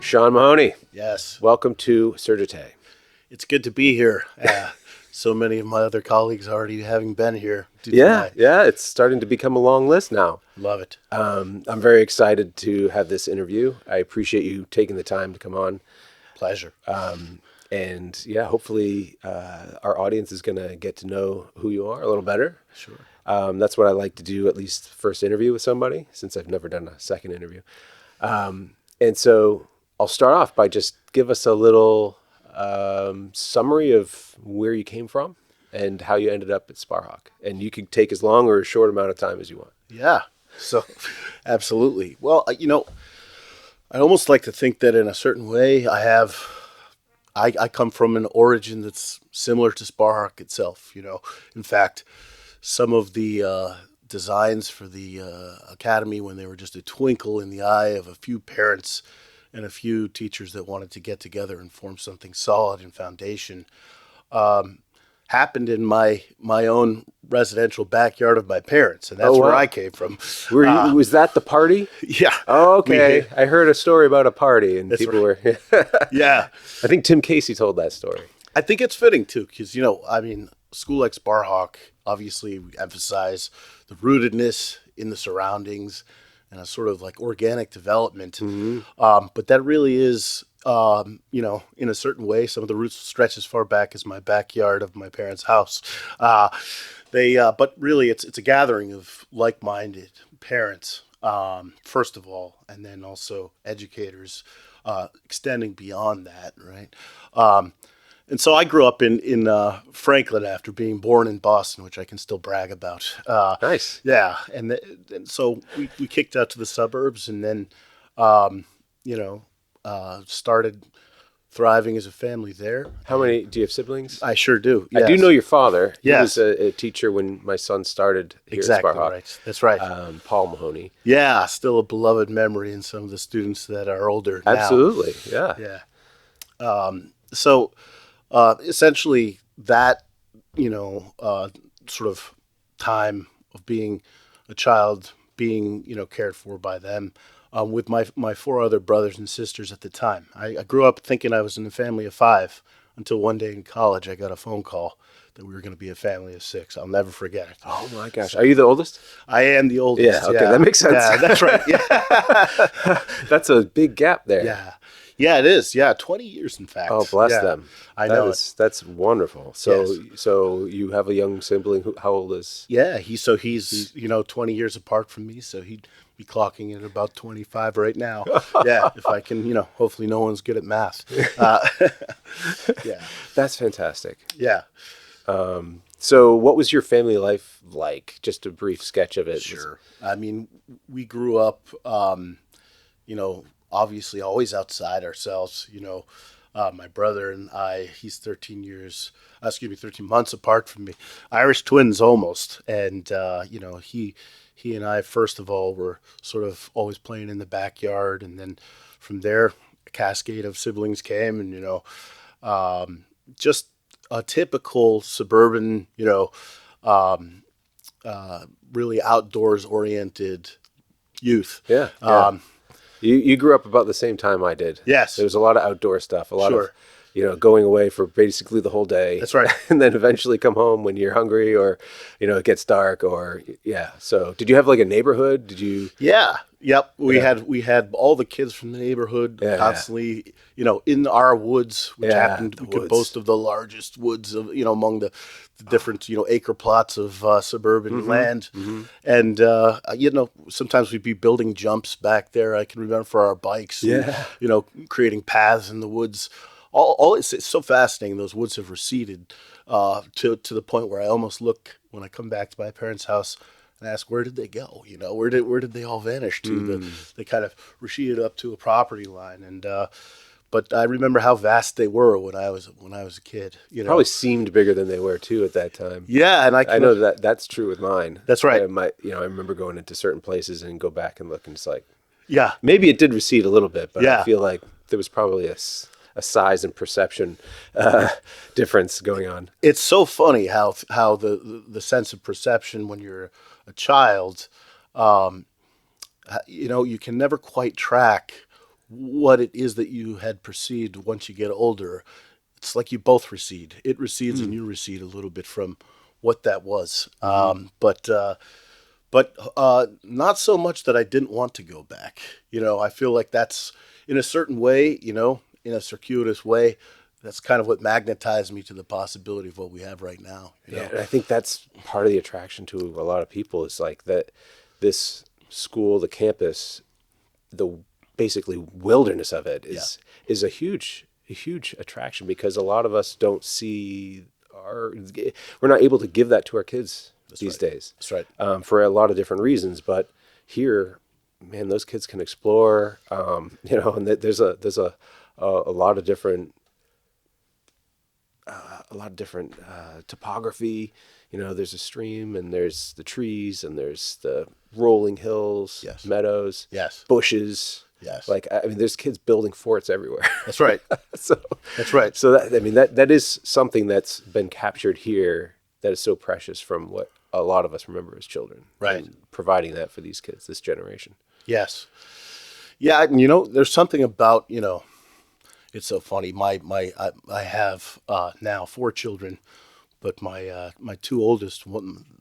Sean Mahoney, Yes, welcome to Surgite. it's good to be here. So many of my other colleagues already having been here. Yeah, it's starting to become a long list now. Love it. I'm very excited to have this interview. I appreciate you taking the time to come on. Pleasure. And yeah, hopefully our audience is going to get to know who you are a little better. Sure. That's what I like to do, at least first interview with somebody, since I've never done a second interview. And so I'll start off by just give us a little summary of where you came from and how you ended up at Sparhawk. And you could take as long or as short amount of time as you want. Yeah. So, absolutely. Well, I almost like to think that in a certain way, I come from an origin that's similar to Sparhawk itself. In fact, some of the designs for the academy, when they were just a twinkle in the eye of a few parents and a few teachers that wanted to get together and form something solid and foundation, happened in my own residential backyard of my parents, and that's where I came from. Was that the party? Yeah. Oh, okay. I heard a story about a party, and people were. Yeah. I think Tim Casey told that story. I think it's fitting too, because school like Sparhawk, obviously we emphasize the rootedness in the surroundings and a sort of like organic development. Mm-hmm. But that really is, in a certain way, some of the roots stretch as far back as my backyard of my parents' house. But really, it's a gathering of like-minded parents, first of all, and then also educators, extending beyond that, right? And so I grew up in Franklin after being born in Boston, which I can still brag about. Nice. Yeah, and so we kicked out to the suburbs, and then started thriving as a family there. How many do you have siblings? I sure do. Yes. I do know your father. He Yes. was a teacher when my son started here Exactly at Sparhawk. right. That's right. Paul Mahoney. Yeah, still a beloved memory in some of the students that are older now. Absolutely. Yeah. Yeah. So essentially that, sort of time of being a child, being, cared for by them, with my four other brothers and sisters at the time. I grew up thinking I was in a family of five until one day in college I got a phone call that we were going to be a family of six. I'll never forget it. Oh my gosh. Are you the oldest? I am the oldest. Yeah. Okay. That makes sense. Yeah, that's right. Yeah. That's a big gap there. Yeah. Yeah, it is. Yeah, 20 years, in fact. Oh, bless them. I know it. That's wonderful. So, Yes. so you have a young sibling. How old is? Yeah, he's 20 years apart from me, so he'd be clocking at about 25 right now. Yeah, if I can, hopefully no one's good at math. Yeah. That's fantastic. Yeah. So what was your family life like? Just a brief sketch of it. Sure. I mean, we grew up, obviously always outside ourselves. My brother and I, he's 13 months apart from me. Irish twins almost. And, he and I, first of all, were sort of always playing in the backyard. And then from there, a cascade of siblings came and, just a typical suburban, really outdoors oriented youth. Yeah. You grew up about the same time I did. Yes. There was a lot of outdoor stuff, a lot Sure. of, going away for basically the whole day. That's right. And then eventually come home when you're hungry or, it gets dark or, yeah. So did you have like a neighborhood? Did you? Yeah. Yep. We had all the kids from the neighborhood constantly, in our woods, which happened we could boast of the largest woods of, among the different, acre plots of suburban land. Mm-hmm. And, sometimes we'd be building jumps back there. I can remember for our bikes, and, creating paths in the woods. All it's so fascinating. Those woods have receded to the point where I almost look when I come back to my parents' house and ask, where did they go? Where did they all vanish to? They kind of receded up to a property line, and but I remember how vast they were when I was a kid. Probably seemed bigger than they were too at that time. Yeah, and I know that's true with mine. That's right. I remember going into certain places and go back and look, and it's like, yeah, maybe it did recede a little bit, but yeah. I feel like there was probably a size and perception difference going on. It's so funny how the sense of perception when you're a child, you can never quite track what it is that you had perceived once you get older. It's like you both recede. It recedes and you recede a little bit from what that was. But not so much that I didn't want to go back. I feel like that's in a certain way, in a circuitous way, that's kind of what magnetized me to the possibility of what we have right now. Yeah, and I think that's part of the attraction to a lot of people is like that this school, the campus, the basically wilderness of it is a huge attraction because a lot of us don't see we're not able to give that to our kids these days. That's right. For a lot of different reasons, but here, man, those kids can explore. And there's a lot of different topography. There's a stream and there's the trees and there's the rolling hills, meadows, bushes. Yes. Like, I mean, there's kids building forts everywhere. That's right. That's right. So that is something that's been captured here that is so precious from what a lot of us remember as children. Right. And providing that for these kids, this generation. Yes. Yeah. And, there's something about, it's so funny. I have now 4 children, but my two oldest,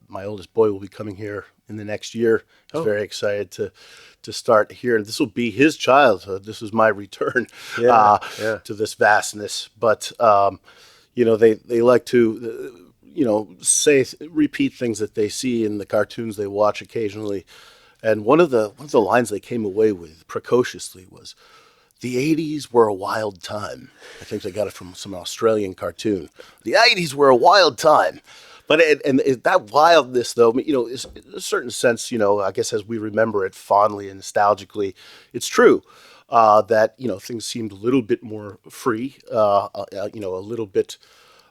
my oldest boy will be coming here in the next year. He's very excited to start here. And this will be his childhood. This is my return to this vastness. But, they like to, repeat things that they see in the cartoons they watch occasionally. And one of the lines they came away with precociously was, "The 80s were a wild time." I think they got it from some Australian cartoon. The 80s were a wild time. But that wildness, though, is in a certain sense, I guess as we remember it fondly and nostalgically, it's true that, things seemed a little bit more free, a little bit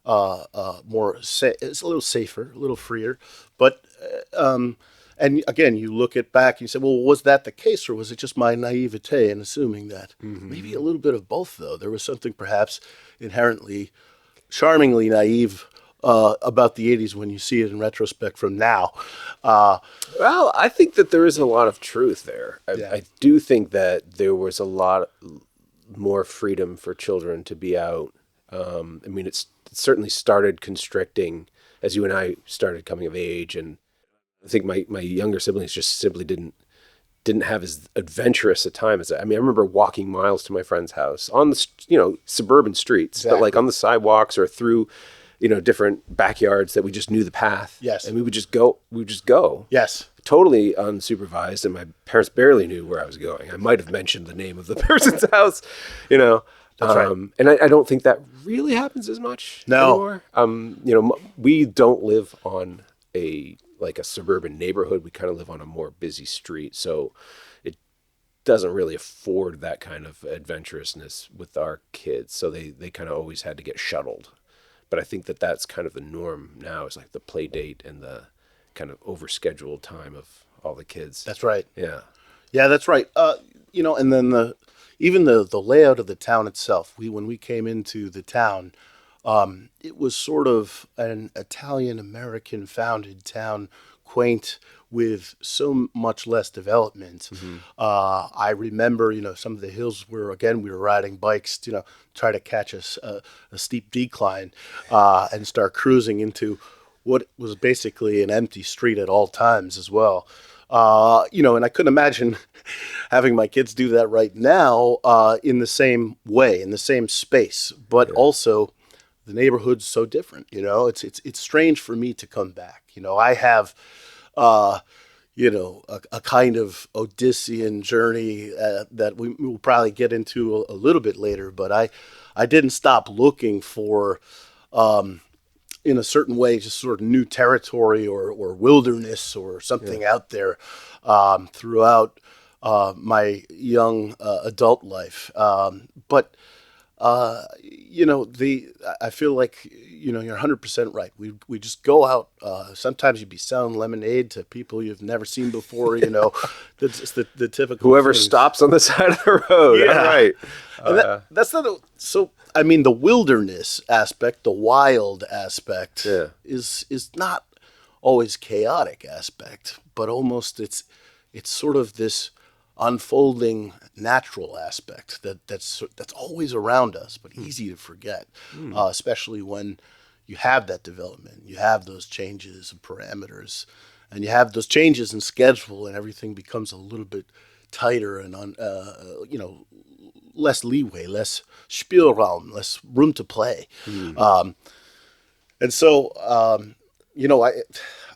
more, it's a little safer, a little freer. But, and again, you look at back and you say, well, was that the case or was it just my naivete in assuming that? Maybe a little bit of both, though. There was something perhaps inherently, charmingly naive about the 80s when you see it in retrospect from now. Well, I think that there is a lot of truth there. I do think that there was a lot more freedom for children to be out. I mean, it certainly started constricting as you and I started coming of age, and I think my younger siblings just simply didn't have as adventurous a time as I mean, I remember walking miles to my friend's house on the suburban streets, but like on the sidewalks or through different backyards that we just knew the path. Yes. And we would just go. Yes. Totally unsupervised, and my parents barely knew where I was going. I might have mentioned the name of the person's house, That's right. And I don't think that really happens as much anymore. We don't live on a suburban neighborhood. We kind of live on a more busy street, so it doesn't really afford that kind of adventurousness with our kids. So they kind of always had to get shuttled. But I think that that's kind of the norm now, is like the play date and the kind of overscheduled time of all the kids. That's right. Yeah. Yeah, that's right. And then even the layout of the town itself. When we came into the town, it was sort of an Italian-American founded town, quaint, with so much less development. I remember, some of the hills we were riding bikes, try to catch a steep decline and start cruising into what was basically an empty street at all times as well. And I couldn't imagine having my kids do that right now in the same way, in the same space, but also the neighborhood's so different. It's strange for me to come back. I have, a kind of Odyssean journey that we will probably get into a little bit later, but I didn't stop looking for, in a certain way, just sort of new territory or wilderness or something out there throughout my young adult life. But I feel like, you're 100% right. We just go out. Sometimes you'd be selling lemonade to people you've never seen before, That's the typical Whoever things. stops on the side of the road. Yeah. That's right. And that's not so. I mean, the wilderness aspect, the wild aspect, is not always chaotic aspect, but almost it's sort of this unfolding natural aspect that's always around us, but easy to forget, especially when you have that development, you have those changes of parameters, and you have those changes in schedule, and everything becomes a little bit tighter and less leeway, less Spielraum, less room to play. And so,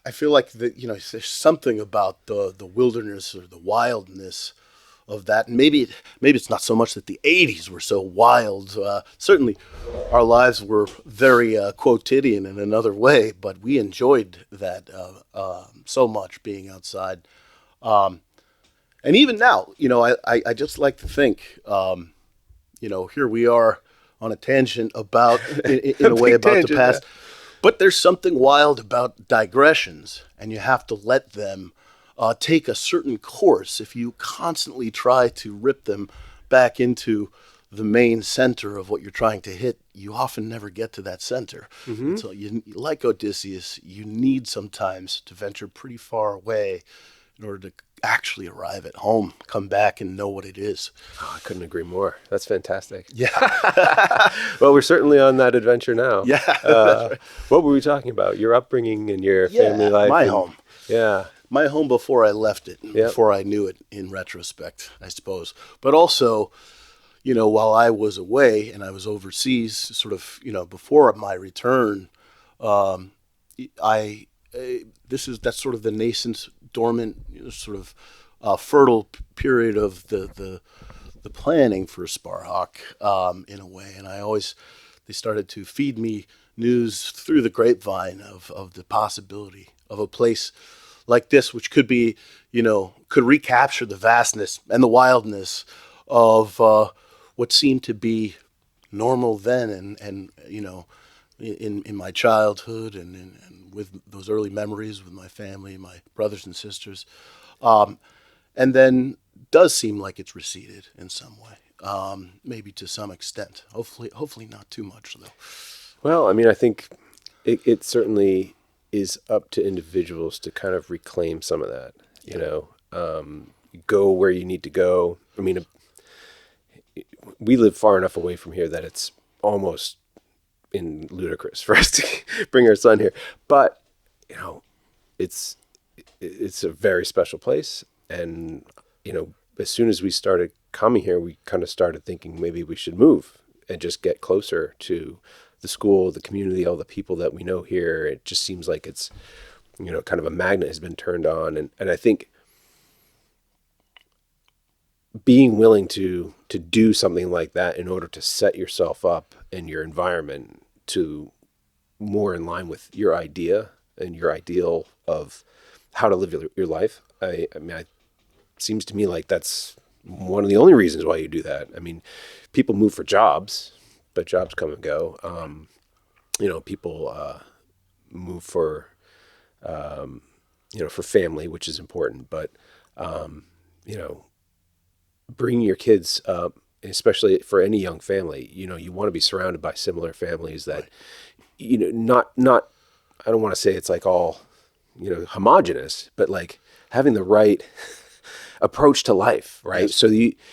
I feel like there's something about the wilderness or the wildness of that. And maybe it's not so much that the '80s were so wild. Certainly, our lives were very quotidian in another way, but we enjoyed that so much, being outside. And even now, I just like to think, here we are on a tangent about, in a way, about tangent, the past. Yeah. But there's something wild about digressions, and you have to let them take a certain course. If you constantly try to rip them back into the main center of what you're trying to hit, you often never get to that center. Mm-hmm. So like Odysseus, you need sometimes to venture pretty far away in order to actually arrive at home, come back and know what it is. Oh, I couldn't agree more. That's fantastic. Yeah. Well, we're certainly on that adventure now. Yeah. Right. What were we talking about? Your upbringing and your family life? My home. Yeah. My home before I left it, before I knew it, in retrospect, I suppose. But also, while I was away and I was overseas, sort of, before my return, that's sort of the nascent, dormant, sort of fertile period of the planning for Sparhawk, in a way. And they started to feed me news through the grapevine of the possibility of a place like this, which could be, could recapture the vastness and the wildness of what seemed to be normal then, and in my childhood and with those early memories with my family, my brothers and sisters, and then does seem like it's receded in some way, maybe to some extent. Hopefully not too much, though. Well, I mean, I think it certainly is up to individuals to kind of reclaim some of that. Go where you need to go. I mean, we live far enough away from here that it's almost ludicrous for us to bring our son here, but it's a very special place. And as soon as we started coming here, we kind of started thinking maybe we should move and just get closer to the school, the community, all the people that we know here. It just seems like it's kind of a magnet has been turned on, and I think being willing to do something like that in order to set yourself up and your environment to more in line with your idea and your ideal of how to live your life. I mean, it seems to me like that's one of the only reasons why you do that. I mean, people move for jobs, but jobs come and go. People move for, for family, which is important, but, bringing your kids up, especially for any young family, you want to be surrounded by similar families that, not, I don't want to say it's like all, homogenous, but like having the right approach to life, right? Yes.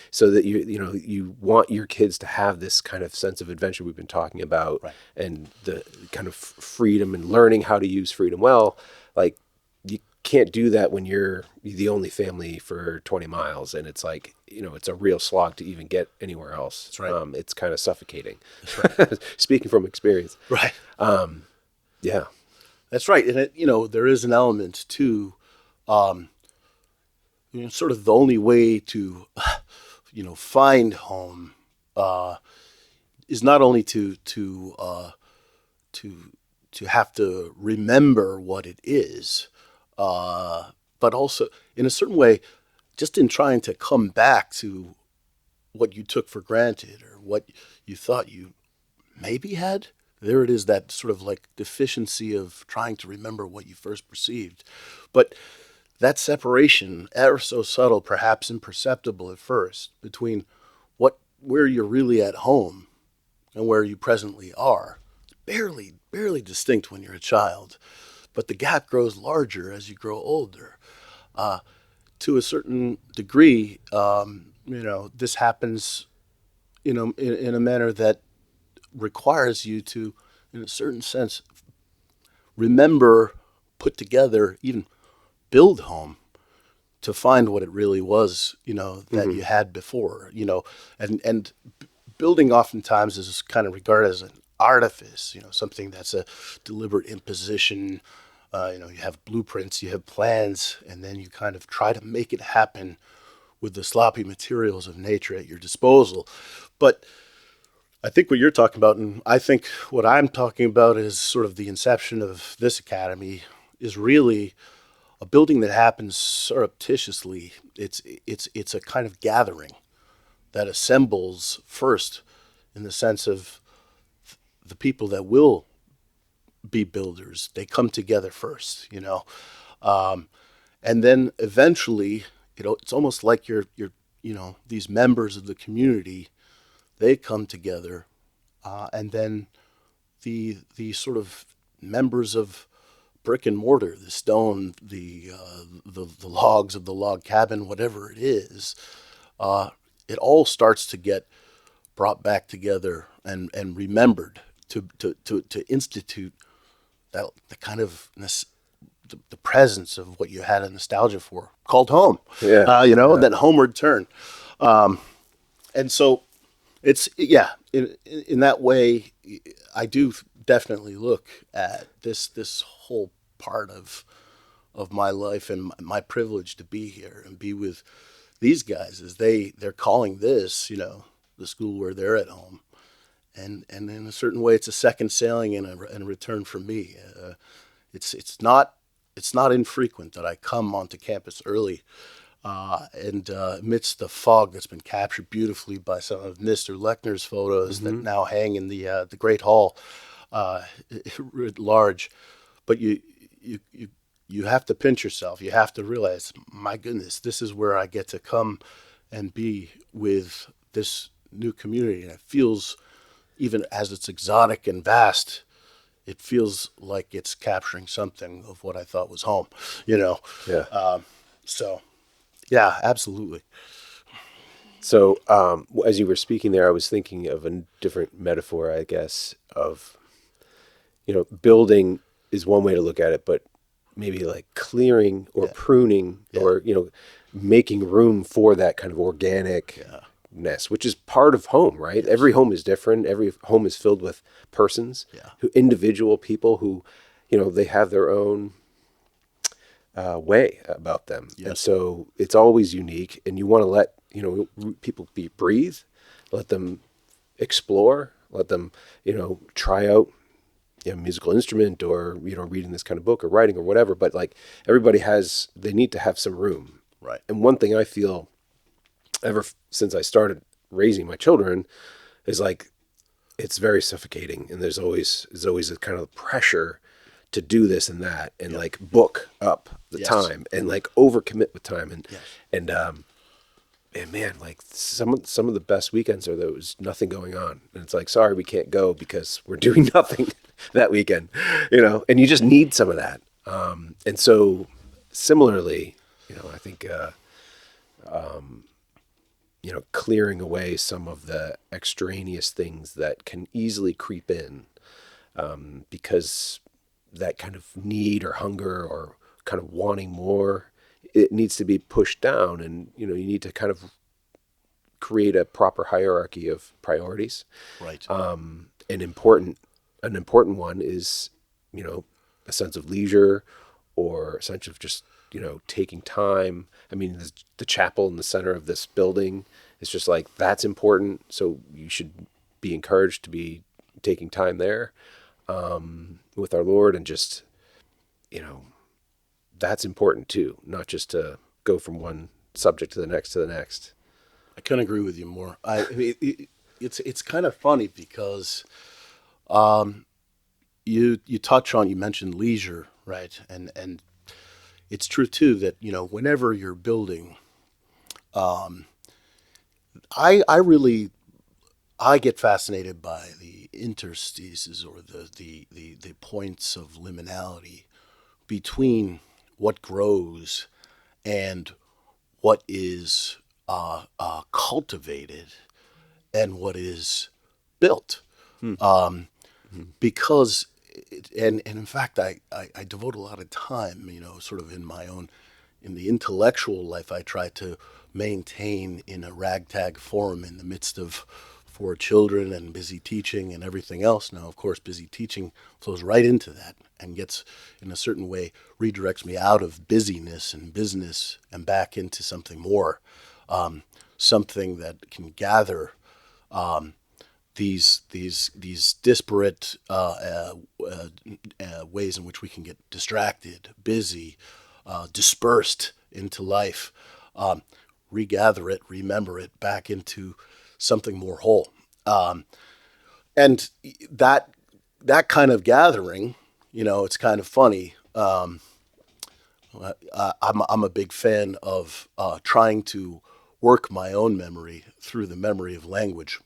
So that you want your kids to have this kind of sense of adventure we've been talking about, right, and the kind of freedom and learning how to use freedom well. Like, you can't do that when you're the only family for 20 miles, and it's like, it's a real slog to even get anywhere else. That's right. It's kind of suffocating. That's right. Speaking from experience. Right. Yeah. That's right. And there is an element to, sort of the only way to, find home, is not only to have to remember what it is, but also in a certain way, just in trying to come back to what you took for granted or what you thought you maybe had. There it is, that sort of like deficiency of trying to remember what you first perceived. But that separation, ever so subtle, perhaps imperceptible at first, between where you're really at home and where you presently are, barely distinct when you're a child. But the gap grows larger as you grow older. to a certain degree, this happens, in a manner that requires you to, in a certain sense, remember, put together, even build home to find what it really was, that you had before, and building oftentimes is kind of regarded as an artifice, something that's a deliberate imposition. You have blueprints, you have plans, and then you kind of try to make it happen with the sloppy materials of nature at your disposal. But I think what you're talking about, and I think what I'm talking about is sort of the inception of this academy, is really a building that happens surreptitiously. It's a kind of gathering that assembles first in the sense of the people that will be builders. They come together first, and then eventually, it's almost like you're these members of the community. They come together, and then the sort of members of brick and mortar, the stone, the logs of the log cabin, whatever it is, it all starts to get brought back together and remembered to institute that the kind of the presence of what you had a nostalgia for, called home. That homeward turn, and so it's in that way, I do definitely look at this whole part of my life and my privilege to be here and be with these guys as they're calling this, the school where they're at home, and in a certain way, it's a second sailing and a return for me. It's not infrequent that I come onto campus early, and amidst the fog that's been captured beautifully by some of Mr. Lechner's photos that now hang in the Great Hall, writ large. But you have to pinch yourself. You have to realize, my goodness, this is where I get to come and be with this new community, and it feels, even as it's exotic and vast, it feels like it's capturing something of what I thought was home, Yeah. So, yeah, absolutely. So, as you were speaking there, I was thinking of a different metaphor, I guess, of, building is one way to look at it, but maybe like clearing or pruning or, making room for that kind of organicness, which is part of home, right? Yes. Every home is different. Every home is filled with persons, individual people who, they have their own way about them. Yes. And so it's always unique, and you want to let, people breathe, let them explore, let them, try out musical instrument or, reading this kind of book or writing or whatever. But like everybody they need to have some room. Right. And one thing I feel ever since I started raising my children is like, it's very suffocating. And there's always a kind of pressure to do this and that, and like book up the time and like overcommit with time. And man, like some of the best weekends are there was nothing going on, and it's like, sorry, we can't go because we're doing nothing that weekend, and you just need some of that. And so similarly, I think, clearing away some of the extraneous things that can easily creep in, because that kind of need or hunger or kind of wanting more, it needs to be pushed down, and you need to kind of create a proper hierarchy of priorities. Right. An important one is, a sense of leisure, or a sense of just, taking time. I mean, the chapel in the center of this building is just like, that's important. So you should be encouraged to be taking time there, with our Lord, and just, that's important too, not just to go from one subject to the next. I couldn't agree with you more. I mean, it's kind of funny because you mentioned leisure, right? And it's true too that whenever you're building, I get fascinated by the interstices, or the points of liminality between what grows and what is cultivated and what is built. Because, and in fact, I devote a lot of time, sort of in the intellectual life I try to maintain in a ragtag forum in the midst of 4 children and busy teaching and everything else. Now, of course, busy teaching flows right into that and gets, in a certain way, redirects me out of busyness and business and back into something more, something that can gather these disparate ways in which we can get distracted, busy, dispersed into life, regather it, remember it back into something more whole. And that kind of gathering, it's kind of funny. I'm a big fan of trying to work my own memory through the memory of language.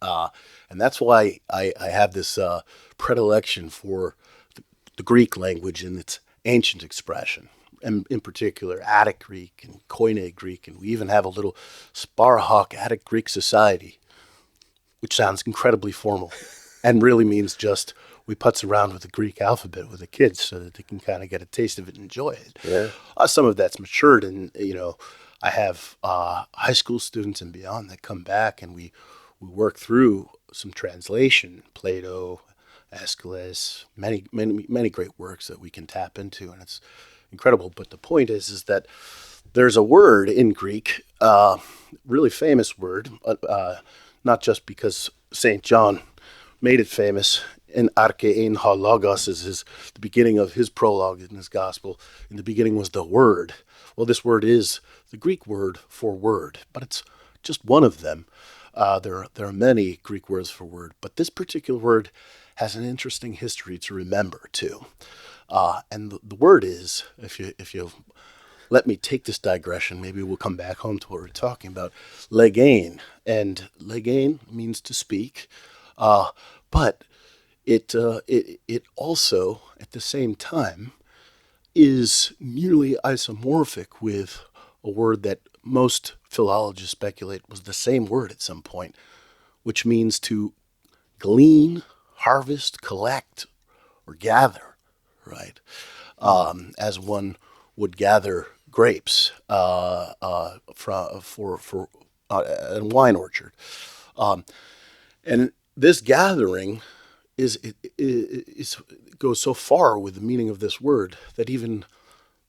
And that's why I have this predilection for the Greek language and its ancient expression, and in particular Attic Greek and Koine Greek, and we even have a little Sparhawk Attic Greek society, which sounds incredibly formal and really means just we putz around with the Greek alphabet with the kids so that they can kind of get a taste of it and enjoy it. Yeah. Some of that's matured, and I have high school students and beyond that come back, and we work through some translation, Plato, Aeschylus, many great works that we can tap into, and it's incredible. But the point is that there's a word in Greek, really famous word, not just because St. John made it famous. In archein ha logos is the beginning of his prologue in his gospel. In the beginning was the word. Well, this word is the Greek word for word, but it's just one of them. There are many Greek words for word, but this particular word has an interesting history to remember too. And the word is, if you let me take this digression, maybe we'll come back home to what we're talking about, legein. And legein means to speak, but it also, at the same time, is nearly isomorphic with a word that most philologists speculate was the same word at some point, which means to glean, harvest, collect, or gather, right? As one would gather grapes for a wine orchard, and this gathering goes so far with the meaning of this word that even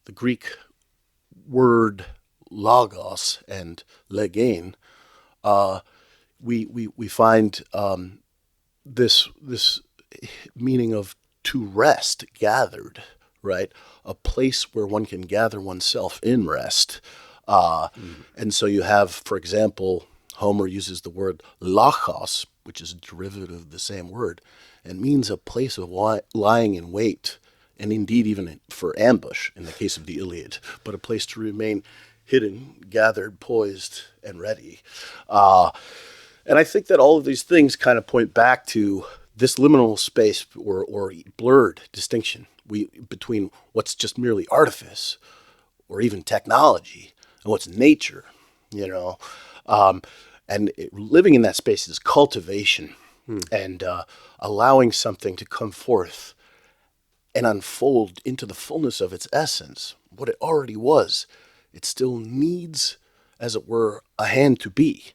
the Greek word logos and legein, we find this meaning of to rest, gathered, right? A place where one can gather oneself in rest. And so you have, for example, Homer uses the word lachos, which is a derivative of the same word, and means a place of lying in wait, and indeed even for ambush in the case of the Iliad, but a place to remain hidden, gathered, poised, and ready. And I think that all of these things kind of point back to this liminal space or blurred distinction between what's just merely artifice or even technology and what's nature, and living in that space is cultivation and allowing something to come forth and unfold into the fullness of its essence, what it already was. It still needs, as it were, a hand to be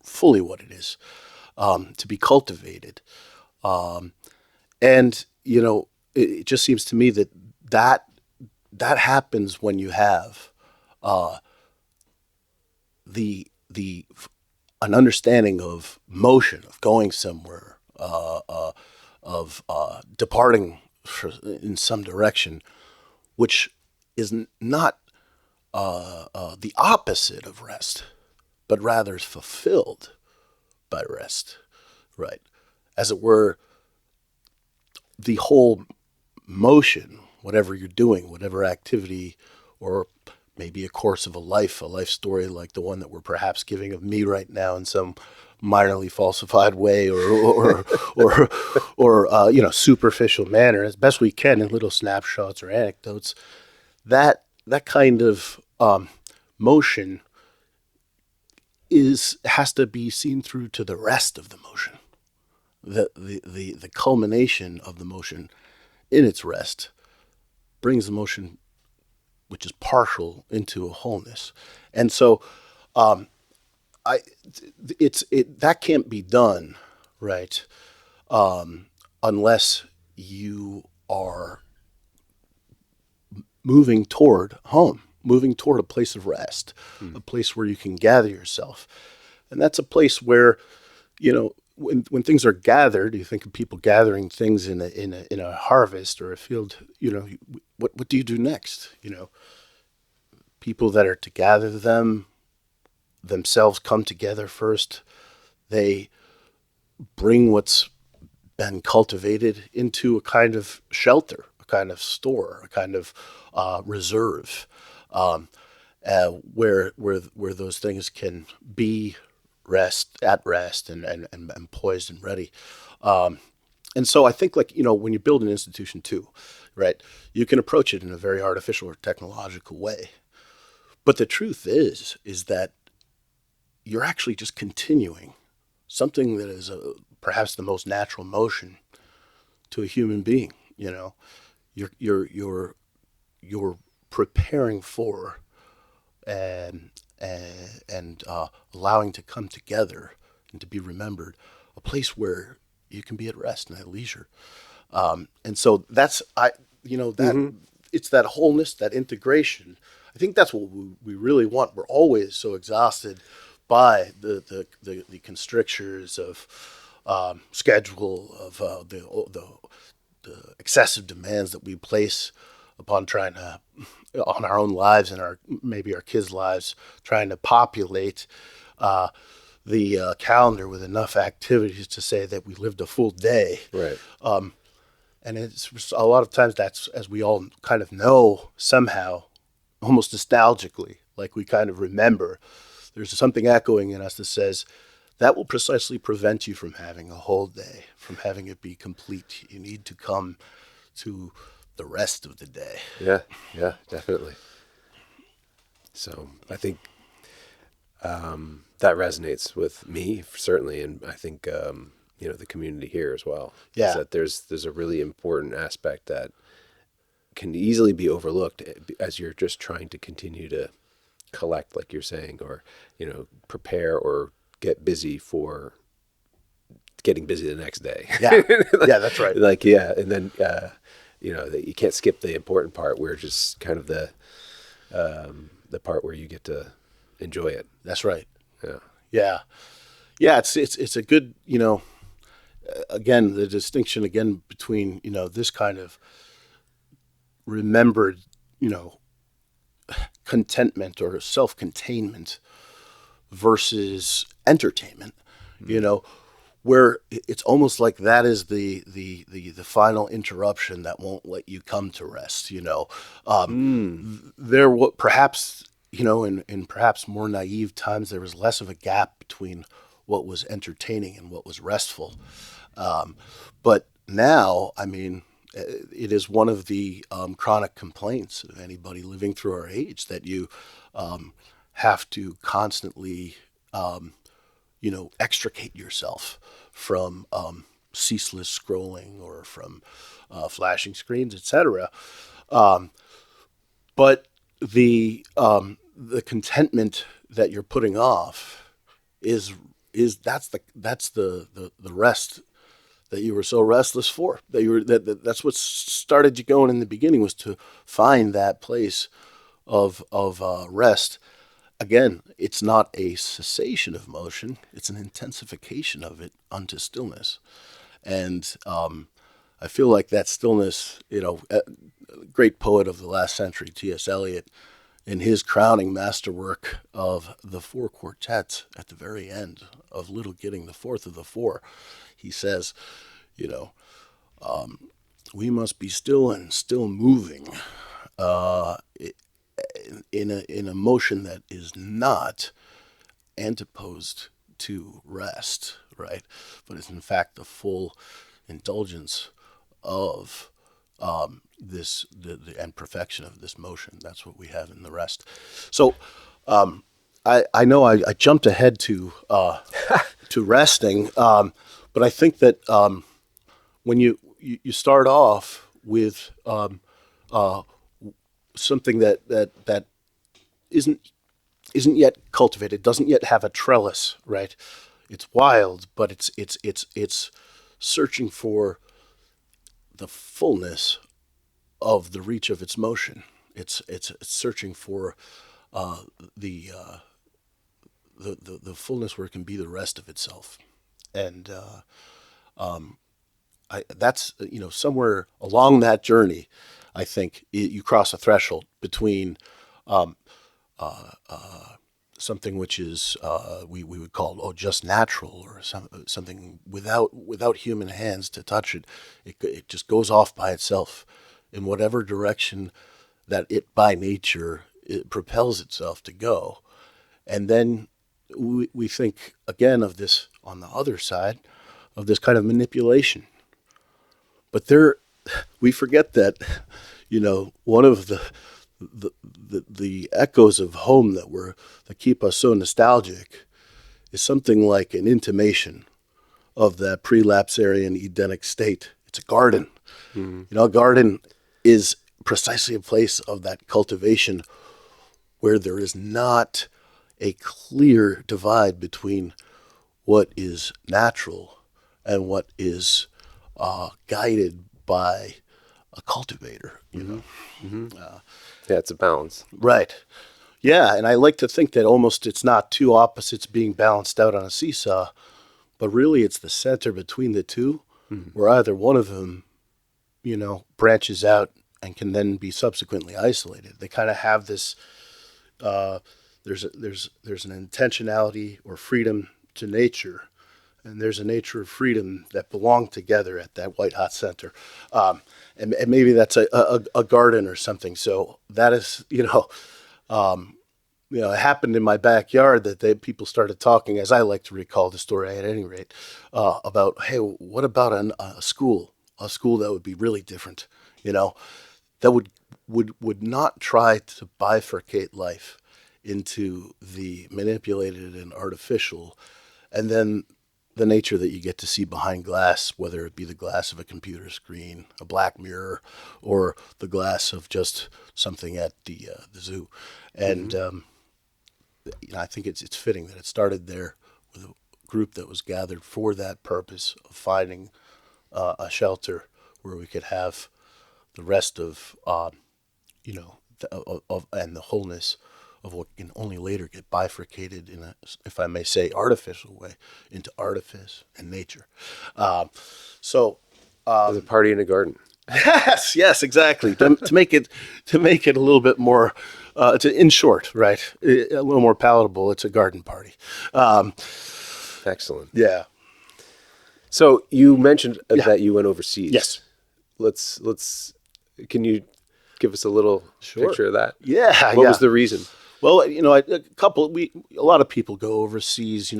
fully what it is, to be cultivated. And, it just seems to me that happens when you have an understanding of motion, of going somewhere, of departing in some direction, which is not the opposite of rest, but rather is fulfilled by rest, right? As it were, the whole motion, whatever you're doing, whatever activity, or maybe a course of a life story like the one that we're perhaps giving of me right now in some minorly falsified way or superficial manner, as best we can in little snapshots or anecdotes, that that kind of motion has to be seen through to the rest of the motion. The culmination of the motion in its rest brings the motion, which is partial, into a wholeness. And so that can't be done, right, unless you are moving toward home, moving toward a place of rest, a place where you can gather yourself. And that's a place where, when things are gathered, you think of people gathering things in a harvest or a field, what do you do next? People that are to gather them themselves come together first. They bring what's been cultivated into a kind of shelter, a kind of store, a kind of reserve, where those things can be at rest and poised and ready. And so I think, when you build an institution too, right, you can approach it in a very artificial or technological way. But the truth is that you're actually just continuing something that is perhaps the most natural motion to a human being. You're preparing for and allowing to come together and to be remembered, a place where you can be at rest and at leisure. And so that's it's that wholeness, that integration. I think that's what we really want. We're always so exhausted by the constrictures of schedule, of the excessive demands that we place upon trying to, on our own lives and maybe our kids' lives, trying to populate the calendar with enough activities to say that we lived a full day. Right. And it's a lot of times that's, as we all kind of know somehow, almost nostalgically, like we kind of remember, there's something echoing in us that says that will precisely prevent you from having a whole day, from having it be complete. You need to come to the rest of the day. Yeah, definitely. So I think that resonates with me certainly, and I think the community here as well. Yeah, is that there's a really important aspect that can easily be overlooked as you're just trying to continue to collect, like you're saying, or prepare or get busy for getting busy the next day. Yeah, yeah, that's right. And then you can't skip the important part, where just kind of the part where you get to enjoy it. That's right. Yeah. It's a good, again, the distinction again between this kind of remembered contentment or self-containment versus entertainment, where it's almost like that is the final interruption that won't let you come to rest. There perhaps in perhaps more naive times, there was less of a gap between what was entertaining and what was restful. But now, I mean, it is one of the chronic complaints of anybody living through our age that you have to constantly, extricate yourself from ceaseless scrolling or from flashing screens, etc. But the contentment that you're putting off is that's the rest that you were so restless for, that's what started you going in the beginning, was to find that place of rest. Again, it's not a cessation of motion; it's an intensification of it unto stillness. And I feel like that stillness, a great poet of the last century, T.S. Eliot, in his crowning masterwork of the four quartets, at the very end of Little Gidding, the fourth of the four, he says, we must be still and still moving in a motion that is not antiposed to rest, right? But is in fact the full indulgence of the end perfection of this motion. That's what we have in the rest. So I know I jumped ahead to to resting, but I think that when you start off with something that isn't yet cultivated, doesn't yet have a trellis, right? It's wild, but it's searching for the fullness of the reach of its motion. It's searching for the fullness where it can be the rest of itself, and that's somewhere along that journey, I think you cross a threshold between something which is we would call just natural, or something without human hands to touch it. It just goes off by itself in whatever direction that it by nature it propels itself to go, and then we think again of this on the other side of this kind of manipulation. But we forget that one of the echoes of home that keep us so nostalgic is something like an intimation of that prelapsarian Edenic state. It's a garden. Mm-hmm. A garden is precisely a place of that cultivation where there is not a clear divide between what is natural and what is guided by a cultivator. Mm-hmm. Yeah, it's a balance. Right. Yeah, and I like to think that almost it's not two opposites being balanced out on a seesaw, but really it's the center between the two, where either one of them, branches out and can then be subsequently isolated. They kind of have this. There's an intentionality or freedom to nature, and there's a nature of freedom that belong together at that white hot center. And maybe that's a garden or something. So that is, it happened in my backyard that people started talking, as I like to recall the story at any rate, about, hey, what about a school that would be really different, that would not try to bifurcate life into the manipulated and artificial, and then the nature that you get to see behind glass, whether it be the glass of a computer screen, a black mirror, or the glass of just something at the zoo. And I think it's fitting that it started there with a group that was gathered for that purpose of finding a shelter where we could have the rest of, and the wholeness of what can only later get bifurcated in a, if I may say, artificial way into artifice and nature. There's a party in a garden. Yes, exactly. to make it a little bit more, in short, right, a little more palatable. It's a garden party. Excellent. Yeah. So you mentioned that you went overseas. Yes. Let's. Can you give us a little picture of that? Yeah. What was the reason? Well, a lot of people go overseas,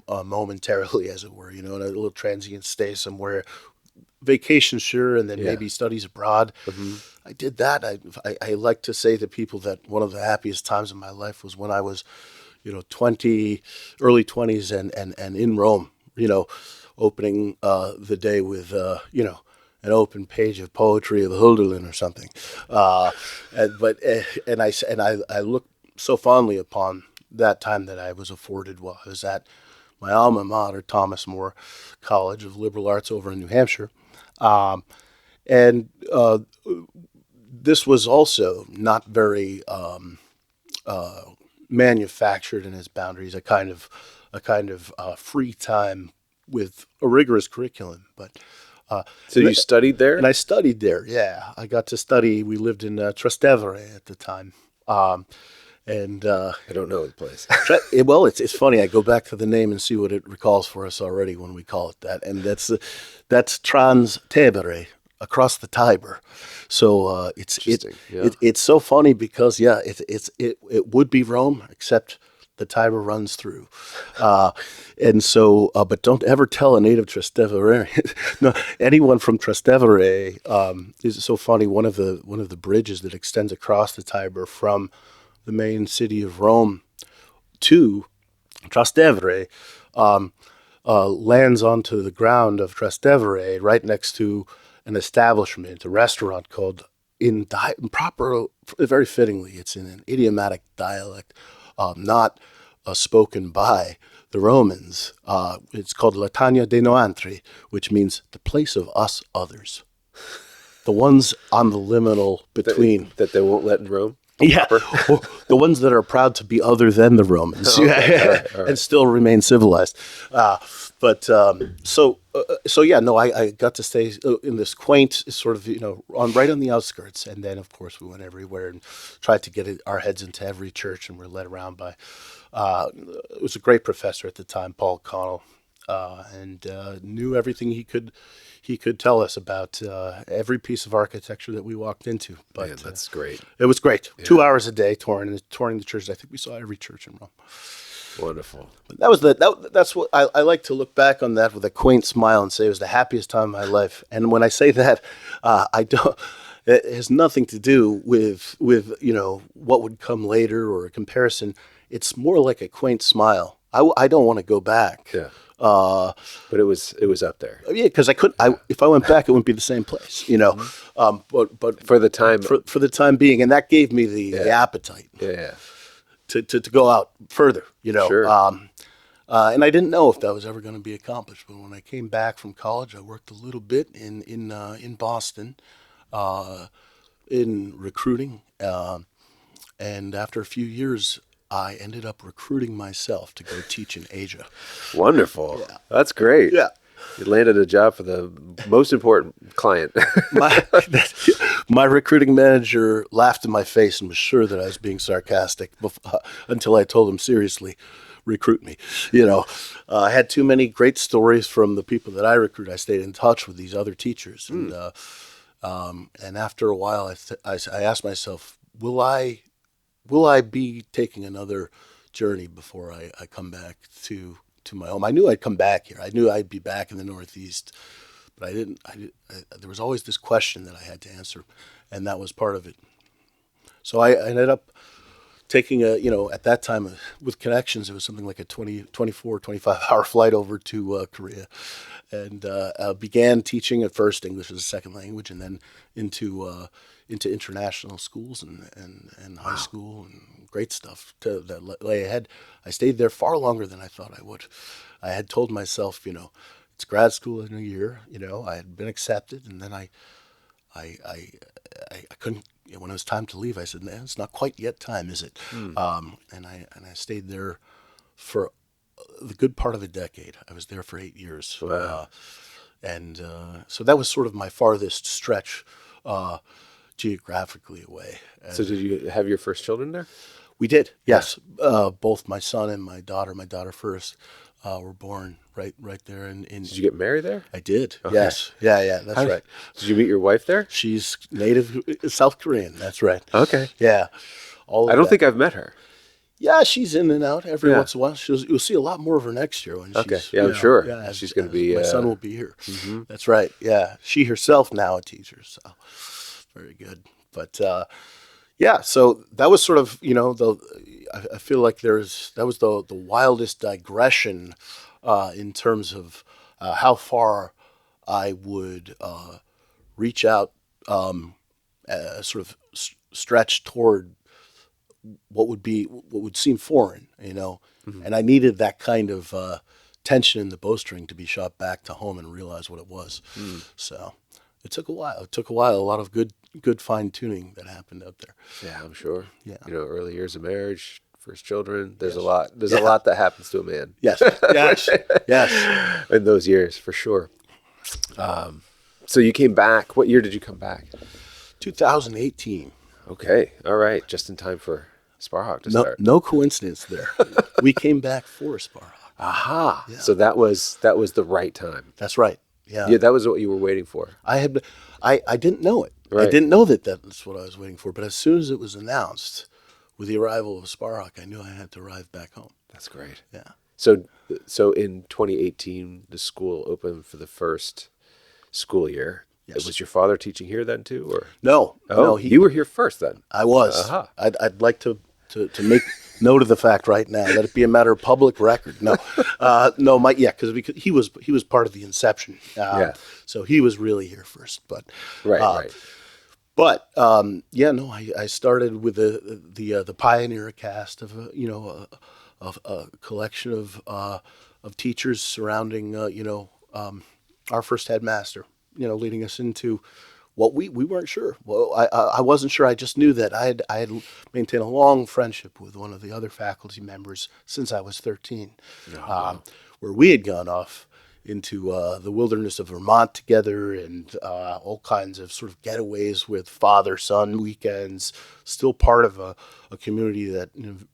momentarily, as it were, in a little transient stay somewhere, vacation, sure, and then maybe studies abroad. Mm-hmm. I did that. I like to say to people that one of the happiest times of my life was when I was, early 20s and in Rome, opening the day with, an open page of poetry of Hölderlin or something. I look so fondly upon that time that I was afforded while I was at my alma mater, Thomas More College of Liberal Arts over in New Hampshire. This was also not very manufactured in its boundaries, a kind of free time with a rigorous curriculum. But so you studied there? And I studied there, yeah. I got to study. We lived in Trastevere at the time. I don't know the place. Well, it's funny. I go back to the name and see what it recalls for us already when we call it that, and that's Trastevere, across the Tiber. So it's so funny because it would be Rome, except the Tiber runs through. And so, but don't ever tell a native Trastevere. No, anyone from Trastevere is so funny. One of the bridges that extends across the Tiber from the main city of Rome to Trastevere lands onto the ground of Trastevere right next to an establishment, a restaurant called very fittingly, it's in an idiomatic dialect, not spoken by the Romans. It's called Latania de Noantri, which means the place of us others, the ones on the liminal between that they won't let in Rome. Yeah, the ones that are proud to be other than the Romans, all right. And still remain civilized. So yeah, no, I got to stay in this quaint sort of, right on the outskirts, and then of course we went everywhere and tried to get our heads into every church, and we're led around by. It was a great professor at the time, Paul Connell, and knew everything he could tell us about every piece of architecture that we walked into. But man, that's great. It was great. Yeah. 2 hours a day touring the churches. I think we saw every church in Rome. Wonderful. But that's what I like to look back on that with a quaint smile and say it was the happiest time of my life. And when I say that, it has nothing to do with what would come later or a comparison. It's more like a quaint smile. I don't want to go back. Yeah. But it was up there. Yeah, because if I went back, it wouldn't be the same place, Mm-hmm. But for the time, for the time being, and that gave me the appetite. Yeah. To go out further, Sure. And I didn't know if that was ever going to be accomplished. But when I came back from college, I worked a little bit in Boston, in recruiting, and after a few years, I ended up recruiting myself to go teach in Asia. Wonderful. Yeah. That's great. Yeah. You landed a job for the most important client. My recruiting manager laughed in my face and was sure that I was being sarcastic until I told him seriously, recruit me. I had too many great stories from the people that I recruit. I stayed in touch with these other teachers. And after a while, I asked myself, will I be taking another journey before I come back to my home? I knew I'd come back here. I knew I'd be back in the Northeast, but there was always this question that I had to answer, and that was part of it. So I ended up taking at that time with connections, it was something like a 24, 25-hour flight over to Korea, and began teaching at first English as a second language, and then into international schools and high school, and great stuff that lay ahead. I stayed there far longer than I thought I would. I had told myself, it's grad school in a year. I had been accepted, and then I couldn't. When it was time to leave, I said, "Man, it's not quite yet time, is it?" And I stayed there for the good part of a decade. I was there for 8 years. Wow. So that was sort of my farthest stretch geographically away. So did you have your first children there? We did, yes. Both my son and my daughter first, were born right there. Did you get married there? I did, okay. Yes. Yeah, that's right. Did you meet your wife there? She's native South Korean, that's right. Okay. Yeah. I don't think I've met her. Yeah, she's in and out every once in a while. You'll see a lot more of her next year. I'm sure. Yeah, she's going to be... My son will be here. Mm-hmm. That's right, yeah. She herself now a teacher, so very good. But... yeah, so that was sort of, I feel like that was the wildest digression in terms of how far I would reach out, sort of stretch toward what would seem foreign, Mm-hmm. And I needed that kind of tension in the bowstring to be shot back to home and realize what it was. Mm. So it took a while. A lot of good fine tuning that happened out there. Yeah, I'm sure. Yeah. Early years of marriage, first children. There's a lot. There's a lot that happens to a man. Yes. Yes. In those years, for sure. So you came back. What year did you come back? 2018. Okay. All right. Just in time for Sparhawk to start. No coincidence there. We came back for Sparhawk. Aha. Yeah. So that was the right time. That's right. Yeah. Yeah. That was what you were waiting for. I didn't know it. Right. I didn't know that that's what I was waiting for. But as soon as it was announced, with the arrival of Sparhawk, I knew I had to arrive back home. That's great. Yeah. So in 2018, the school opened for the first school year. Yes. Was your father teaching here then too, or no? Oh, no, you were here first then. I was. Uh-huh. I'd like to make note of the fact right now. Let it be a matter of public record. No, because he was part of the inception. So he was really here first. But right. But I started with the pioneer cast of a collection of teachers surrounding our first headmaster. Leading us into what we weren't sure. Well, I wasn't sure. I just knew that I had maintained a long friendship with one of the other faculty members since I was 13, where we had gone off into the wilderness of Vermont together, and all kinds of sort of getaways with father-son weekends. Still part of a community that in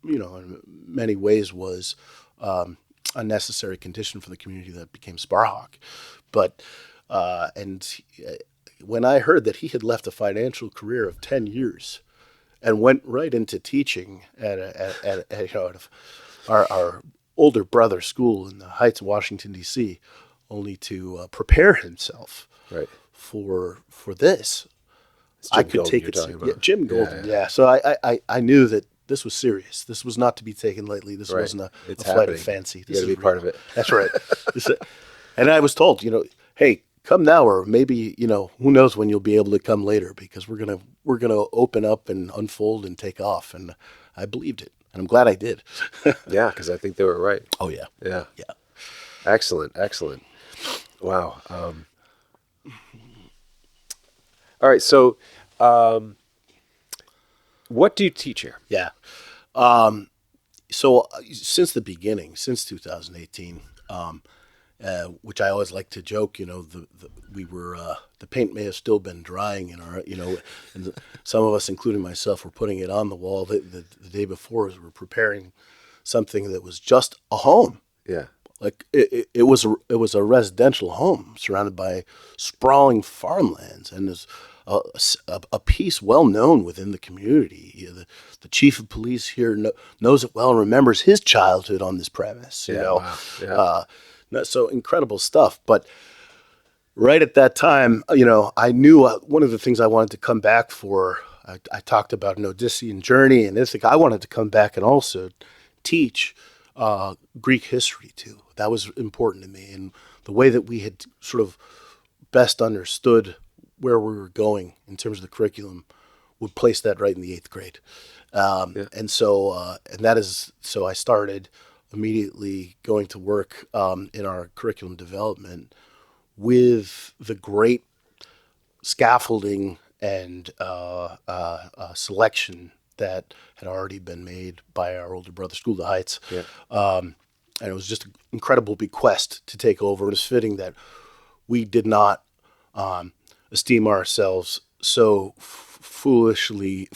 many ways was a necessary condition for the community that became Sparhawk. But when I heard that he had left a financial career of 10 years and went right into teaching at our older brother school in the Heights of Washington, D.C., only to prepare himself for this, I could take it. Jim Golden. Yeah. So I knew that this was serious. This was not to be taken lightly. This wasn't a flight of fancy. This is to be part of it. That's right. And I was told, hey, come now, or maybe, who knows when you'll be able to come later, because we're gonna open up and unfold and take off. And I believed it, and I'm glad I did. Yeah, because I think they were right. Oh yeah. Yeah. Excellent. Wow. All right. So, what do you teach here? Yeah. So since the beginning, since 2018. Which I always like to joke, the paint may have still been drying in our, and some of us, including myself, were putting it on the wall the day before as we were preparing something that was just a home. Yeah. Like it was a residential home surrounded by sprawling farmlands, and there's a piece well known within the community. The chief of police here knows it well and remembers his childhood on this premise. Wow. Yeah. So incredible stuff. But right at that time, I knew one of the things I wanted to come back for. I talked about an Odyssean journey and Ithaca. I wanted to come back and also teach Greek history too. That was important to me, and the way that we had sort of best understood where we were going in terms of the curriculum would place that right in the 8th grade. And so I started immediately going to work in our curriculum development with the great scaffolding and selection that had already been made by our older brother school, the Heights. Yeah. And it was just an incredible bequest to take over. It was fitting that we did not esteem ourselves so foolhardy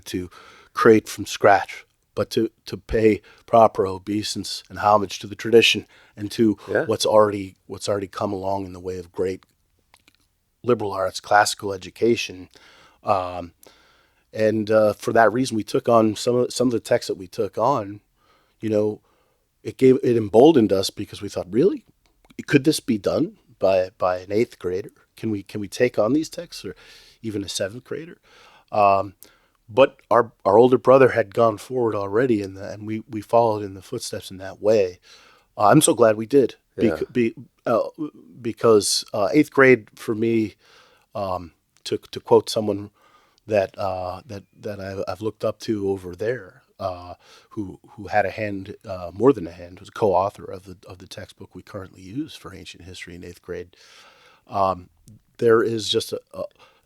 to create from scratch, but to pay proper obeisance and homage to the tradition and to what's already come along in the way of great liberal arts, classical education. And for that reason, we took on some of the texts that we took on. It emboldened us, because we thought, really, could this be done by an 8th grader? Can we take on these texts, or even a 7th grader? But our older brother had gone forward already, and we followed in the footsteps in that way. I'm so glad we did, because 8th grade for me, to quote someone that I've looked up to over there, who had a hand, more than a hand, was a co-author of the textbook we currently use for ancient history in 8th grade. There is just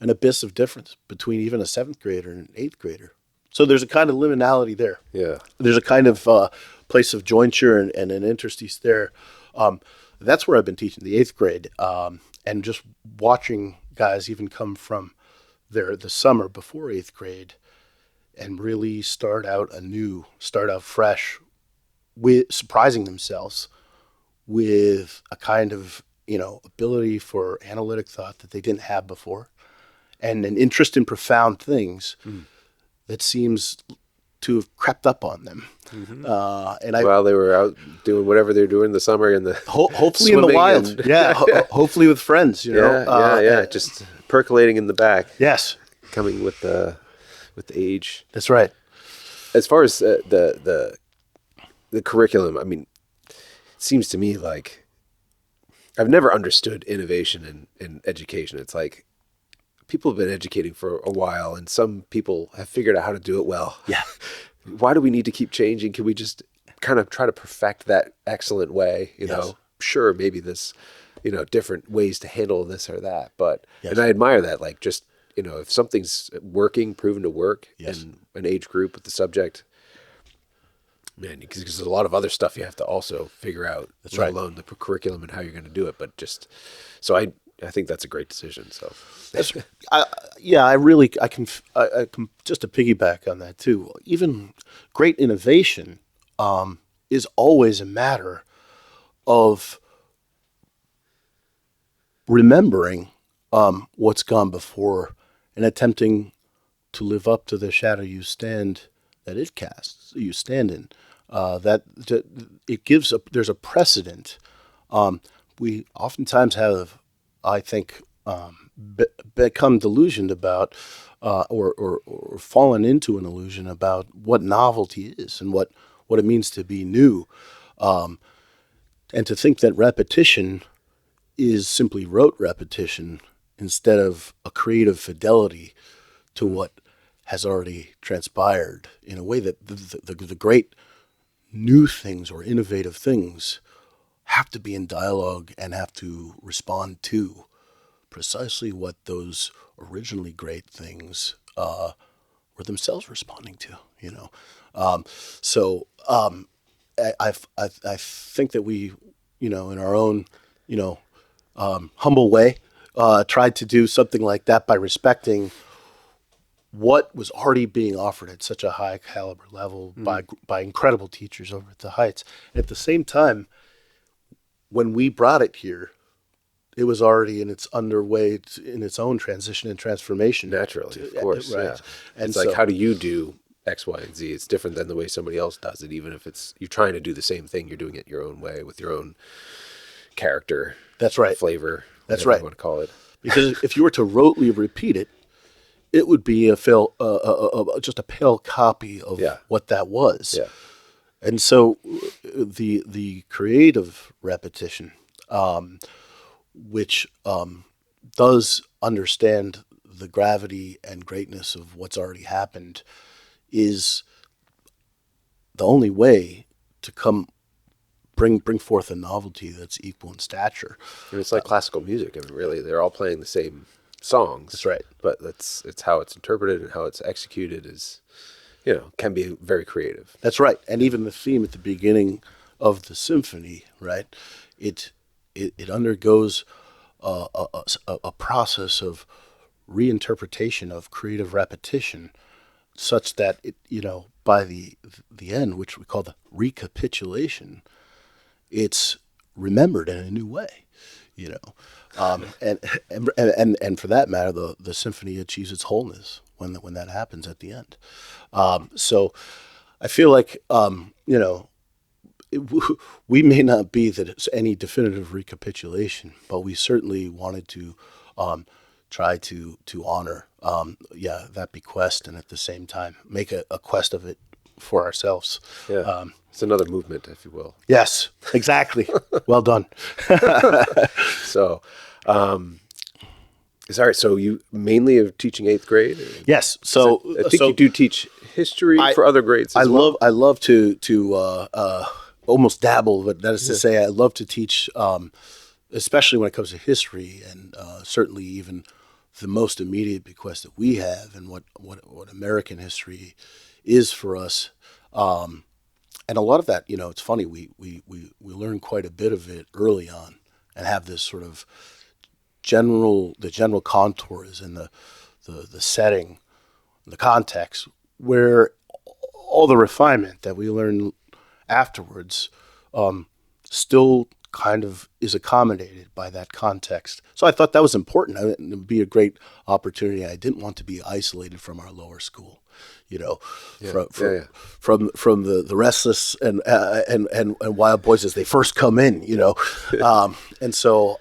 an abyss of difference between even a 7th grader and an 8th grader. So there's a kind of liminality there. Yeah. There's a kind of place of jointure and an interstice there. That's where I've been teaching the 8th grade, and just watching guys even come from the summer before 8th grade and really start out fresh, with surprising themselves with a kind of ability for analytic thought that they didn't have before, and an interest in profound things that seems to have crept up on them. While they were out doing whatever they're doing in the summer in the hopefully in the wild, hopefully with friends, just percolating in the back. Yes, coming with the age. That's right. As far as the curriculum, I mean, it seems to me like I've never understood innovation in education. It's like people have been educating for a while, and some people have figured out how to do it well. Yeah. Why do we need to keep changing? Can we just kind of try to perfect that excellent way? You know, sure, maybe this, different ways to handle this or that. But, and I admire that, like just, if something's working, proven to work in an age group with the subject, man, because there's a lot of other stuff you have to also figure out, let alone the curriculum and how you're going to do it. But just, so I think that's a great decision. So, I can just to piggyback on that too. Even great innovation is always a matter of remembering what's gone before and attempting to live up to the shadow you stand in. It gives there's a precedent. We oftentimes have, I think, become delusioned about or fallen into an illusion about what novelty is and what it means to be new. And to think that repetition is simply rote repetition instead of a creative fidelity to what has already transpired in a way that the great new things or innovative things have to be in dialogue and have to respond to precisely what those originally great things were themselves responding to. I think that we, in our own, humble way, tried to do something like that by respecting what was already being offered at such a high caliber level by incredible teachers over at the Heights. And at the same time, when we brought it here, it was already in its underway in its own transition and transformation. Naturally, of course, right. Yeah. And it's like, how do you do X, Y, and Z? It's different than the way somebody else does it, even if you're trying to do the same thing, you're doing it your own way with your own character. That's right. Flavor. That's right. You want to call it. Because if you were to rotely repeat it, it would be just a pale copy of what that was. Yeah. And so the creative repetition, which does understand the gravity and greatness of what's already happened, is the only way to bring forth a novelty that's equal in stature. And it's like classical music. I mean, really, they're all playing the same songs. That's right. But it's how it's interpreted and how it's executed is, can be very creative. That's right. And even the theme at the beginning of the symphony, right? It undergoes a process of reinterpretation of creative repetition, such that it, by the end, which we call the recapitulation, it's remembered in a new way, and for that matter, the symphony achieves its wholeness when that happens at the end. So I feel like we may not be that it's any definitive recapitulation, but we certainly wanted to try to honor that bequest, and at the same time make a quest of it for ourselves. Yeah. It's another movement, if you will. Yes, exactly. Well done. So, sorry. So you mainly are teaching 8th grade? Yes. So I think you do teach history for other grades as well. I love to almost dabble, but that is to say, I love to teach, especially when it comes to history, and certainly even the most immediate bequest that we have, and what American history is for us. And a lot of that, it's funny, we learn quite a bit of it early on and have this sort of general contours in the setting, the context, where all the refinement that we learn afterwards still kind of is accommodated by that context. So I thought that was important. It would be a great opportunity. I didn't want to be isolated from our lower school. from the restless and wild boys as they first come in, and so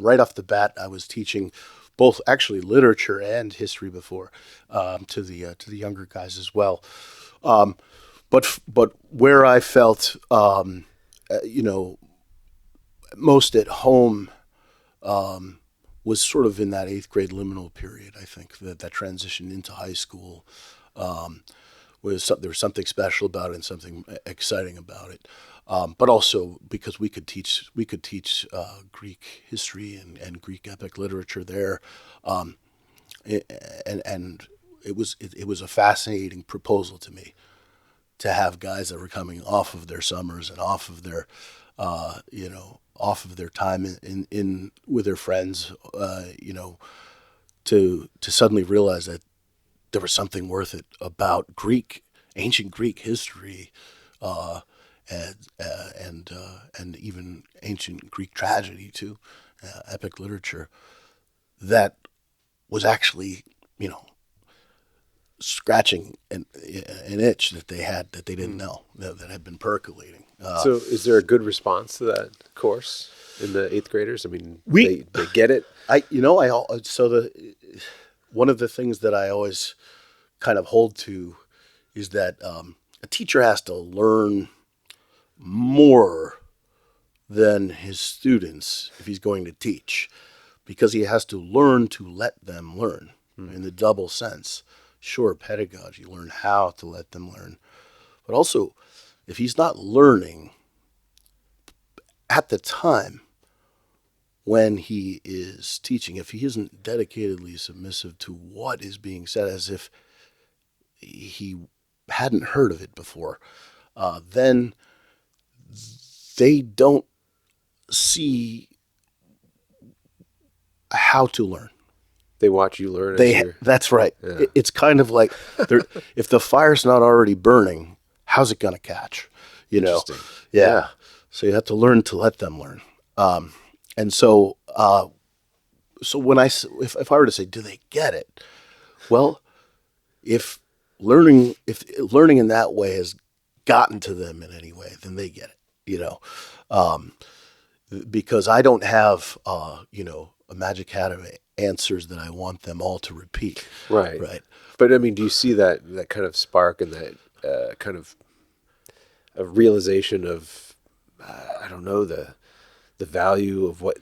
right off the bat, I was teaching both actually literature and history before to the younger guys as well, but where I felt most at home was sort of in that 8th grade liminal period. I think that transition into high school there was something special about it and something exciting about it. But also because we could teach Greek history and Greek epic literature there, and it was a fascinating proposal to me to have guys that were coming off of their summers and off of their time in with their friends, to suddenly realize that there was something worth it about ancient Greek history, and even ancient Greek tragedy too, epic literature, that was actually, scratching an itch that they didn't know that had been percolating. So is there a good response to that course in the 8th graders? I mean, they get it? One of the things that I always kind of hold to is that a teacher has to learn more than his students if he's going to teach, because he has to learn to let them learn in the double sense. Sure, pedagogy, learn how to let them learn, but also if he's not learning at the time when he is teaching, if he isn't dedicatedly submissive to what is being said as if he hadn't heard of it before, then they don't see how to learn. They watch you learn. That's right. Yeah. It's kind of like if the fire's not already burning, how's it going to catch? Interesting. Yeah. So you have to learn to let them learn. And so when if I were to say, do they get it? Well, if learning in that way has gotten to them in any way, then they get it. Because I don't have a magic hat of answers that I want them all to repeat. Right. But I mean, do you see that kind of spark and that kind of a realization of I don't know, the value of what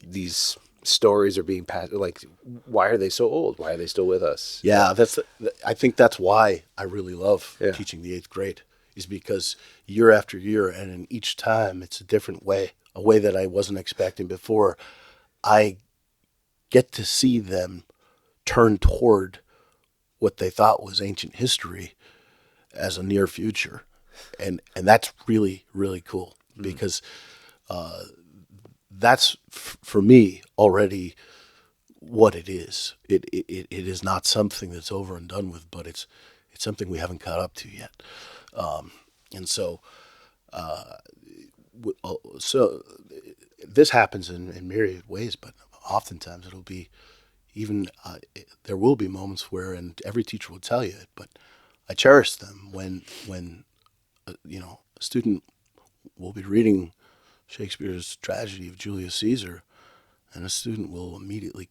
these stories are being passed? Like, why are they so old? Why are they still with us? Yeah, I think that's why I really love teaching the 8th grade, is because year after year, and in each time it's a different way, a way that I wasn't expecting before. I get to see them turn toward what they thought was ancient history as a near future. And that's really, really cool, because that's, for me, already what it is. It is not something that's over and done with, but it's something we haven't caught up to yet. And so this happens in myriad ways, but oftentimes it'll be even, there will be moments where, and every teacher will tell you it, but I cherish them when a student will be reading Shakespeare's tragedy of Julius Caesar, and a student will immediately,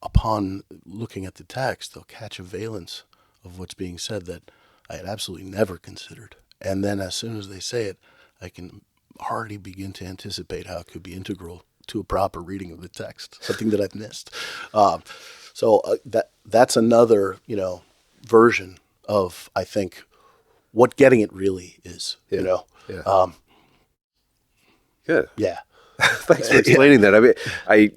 upon looking at the text, they'll catch a valence of what's being said that I had absolutely never considered. And then as soon as they say it, I can already begin to anticipate how it could be integral to a proper reading of the text, something that I've missed. That's another, version of, I think, what getting it really is. Yeah. Good. Yeah. Thanks for explaining that. I mean, I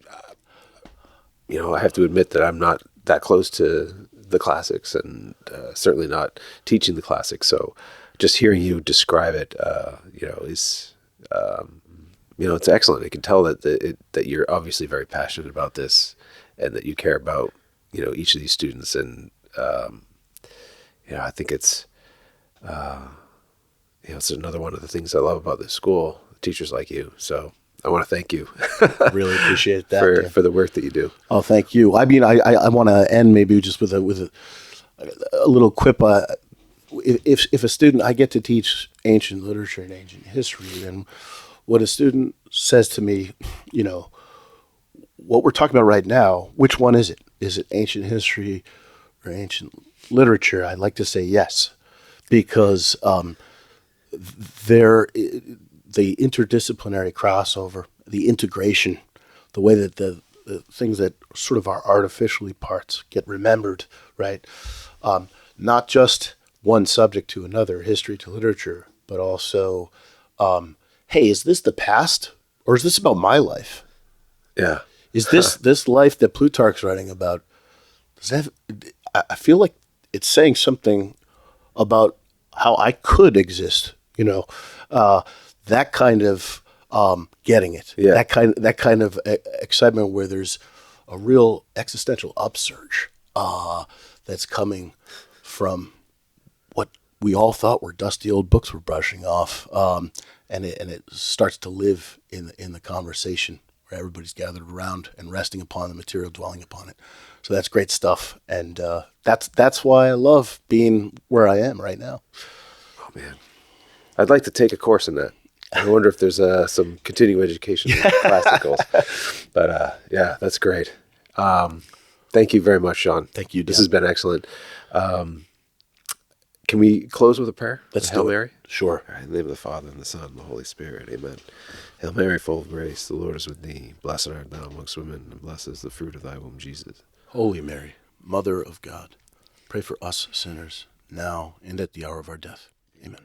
have to admit that I'm not that close to the classics, and certainly not teaching the classics. So just hearing you describe it, is, it's excellent. I can tell that you're obviously very passionate about this, and that you care about, each of these students. And, I think it's another one of the things I love about this school, teachers like you. So I want to thank you. Really appreciate that for the work that you do. Oh, thank you. I mean, I want to end maybe just with a little quip. If a student, I get to teach ancient literature and ancient history, and what a student says to me, what we're talking about right now, which one is it? Is it ancient history or ancient literature? I'd like to say yes, because the interdisciplinary crossover, the integration, the way that the things that sort of are artificially parts get remembered, right? Not just one subject to another, history to literature, but also, hey, is this the past or is this about my life? Yeah. Is this life that Plutarch's writing about? I feel like it's saying something about how I could exist. That kind of getting it. Yeah. That kind of excitement where there's a real existential upsurge that's coming from what we all thought were dusty old books we're brushing off, and it starts to live in the conversation where everybody's gathered around and resting upon the material, dwelling upon it. So that's great stuff, and that's why I love being where I am right now. Oh man, I'd like to take a course in that. I wonder if there's some continuing education classicals. But yeah, that's great. Thank you very much, Sean. Thank you, Dan. This has been excellent. Can we close with a prayer? Let's Hail do it. Mary? Sure. All right, in the name of the Father, and the Son, and the Holy Spirit. Amen. Hail Mary, full of grace, the Lord is with thee. Blessed art thou amongst women, and blessed is the fruit of thy womb, Jesus. Holy Mary, Mother of God, pray for us sinners, now and at the hour of our death. Amen.